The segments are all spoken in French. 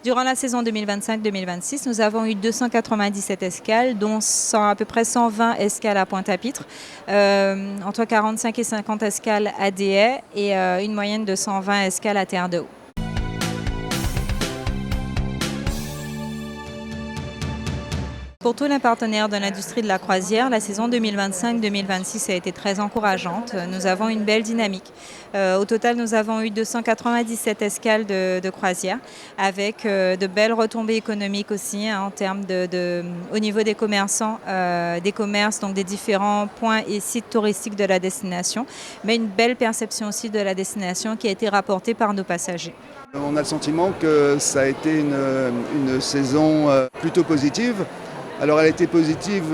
Durant la saison 2025-2026, nous avons eu 297 escales, dont à peu près 120 escales à Pointe-à-Pitre, entre 45 et 50 escales à Déhay et une moyenne de 120 escales à Terre-de-Haut. Pour tous les partenaires de l'industrie de la croisière, la saison 2025-2026 a été très encourageante. Nous avons une belle dynamique. Au total, nous avons eu 297 escales de croisière avec de belles retombées économiques aussi en termes au niveau des commerçants, des commerces, donc des différents points et sites touristiques de la destination, mais une belle perception aussi de la destination qui a été rapportée par nos passagers. On a le sentiment que ça a été une saison plutôt positive. Alors elle a été positive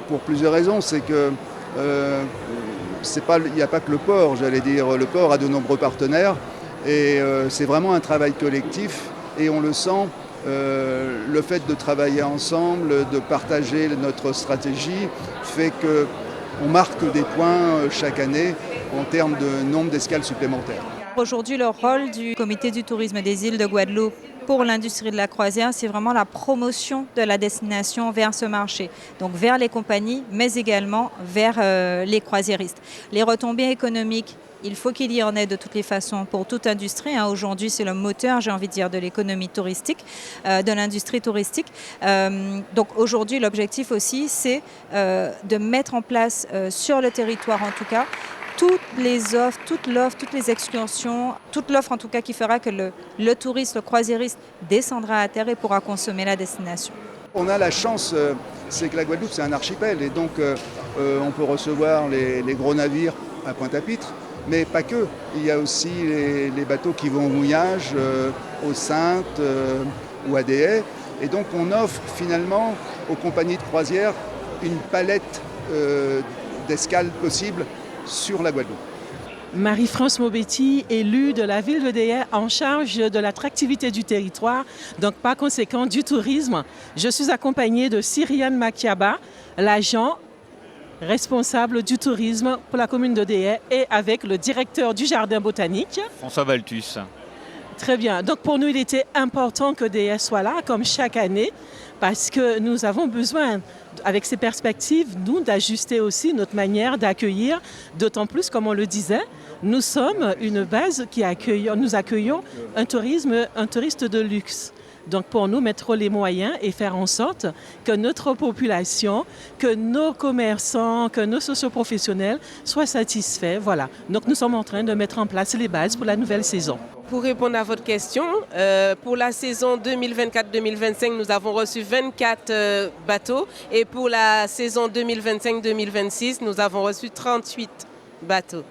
pour plusieurs raisons, c'est que il n'y a pas que le port, j'allais dire, le port a de nombreux partenaires et c'est vraiment un travail collectif et on le sent, le fait de travailler ensemble, de partager notre stratégie fait qu'on marque des points chaque année en termes de nombre d'escales supplémentaires. Aujourd'hui, le rôle du comité du tourisme des îles de Guadeloupe pour l'industrie de la croisière, c'est vraiment la promotion de la destination vers ce marché, donc vers les compagnies, mais également vers les croisiéristes. Les retombées économiques, il faut qu'il y en ait de toutes les façons pour toute industrie. Aujourd'hui, c'est le moteur, j'ai envie de dire, de l'économie touristique, de l'industrie touristique. Donc aujourd'hui, l'objectif aussi, c'est de mettre en place sur le territoire en tout cas, toutes les offres, toutes les excursions, toute l'offre en tout cas qui fera que le touriste, le croisiériste descendra à terre et pourra consommer la destination. On a la chance, c'est que la Guadeloupe c'est un archipel et donc on peut recevoir les gros navires à Pointe-à-Pitre, mais pas que. Il y a aussi les bateaux qui vont au mouillage, aux Saintes ou à Déhay. Et donc on offre finalement aux compagnies de croisière une palette d'escales possibles sur la Guadeloupe. Marie-France Maubetti, élue de la ville de Déhay en charge de l'attractivité du territoire, donc par conséquent du tourisme. Je suis accompagnée de Cyriane Makiaba, l'agent responsable du tourisme pour la commune de Déhay et avec le directeur du jardin botanique. François Valtus. Très bien. Donc pour nous, il était important que Déhay soit là, comme chaque année, parce que nous avons besoin, avec ces perspectives, nous, d'ajuster aussi notre manière d'accueillir, d'autant plus, comme on le disait, nous sommes une base nous accueillons un touriste de luxe. Donc pour nous, mettre les moyens et faire en sorte que notre population, que nos commerçants, que nos socioprofessionnels soient satisfaits. Voilà. Donc nous sommes en train de mettre en place les bases pour la nouvelle saison. Pour répondre à votre question, pour la saison 2024-2025, nous avons reçu 24 bateaux et pour la saison 2025-2026, nous avons reçu 38 bateaux.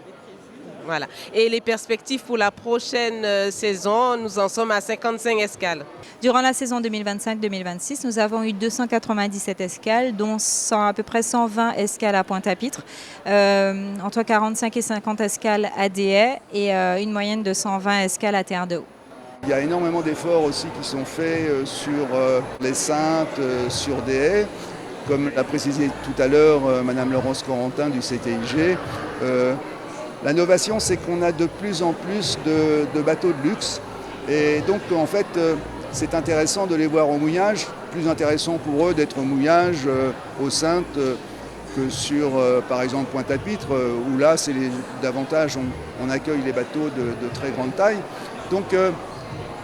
Voilà. Et les perspectives pour la prochaine saison, nous en sommes à 55 escales. Durant la saison 2025-2026, nous avons eu 297 escales, dont à peu près 120 escales à Pointe-à-Pitre, entre 45 et 50 escales à Déhay et une moyenne de 120 escales à Terre-de-Haut. Il y a énormément d'efforts aussi qui sont faits sur les Saintes, sur Déhay. Comme l'a précisé tout à l'heure Madame Laurence Corentin du CTIG, l'innovation, c'est qu'on a de plus en plus de bateaux de luxe et donc en fait c'est intéressant de les voir au mouillage, plus intéressant pour eux d'être au mouillage aux Saintes que sur par exemple Pointe-à-Pitre où là c'est davantage on accueille les bateaux de très grande taille. Donc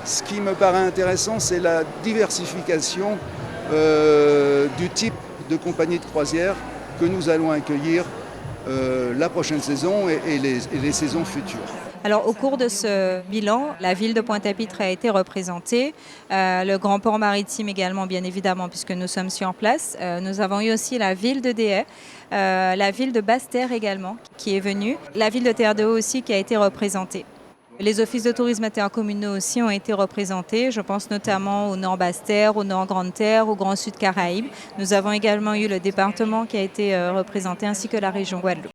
ce qui me paraît intéressant, c'est la diversification du type de compagnie de croisière que nous allons accueillir la prochaine saison et les saisons futures. Alors, au cours de ce bilan, la ville de Pointe-à-Pitre a été représentée, le grand port maritime également, bien évidemment, puisque nous sommes sur place. Nous avons eu aussi la ville de Déhay, la ville de Basse-Terre également, qui est venue, la ville de Terre-de-Haut aussi qui a été représentée. Les offices de tourisme intercommunaux aussi ont été représentés. Je pense notamment au Nord Basse-Terre, au Nord Grande-Terre, au Grand Sud Caraïbes. Nous avons également eu le département qui a été représenté ainsi que la région Guadeloupe.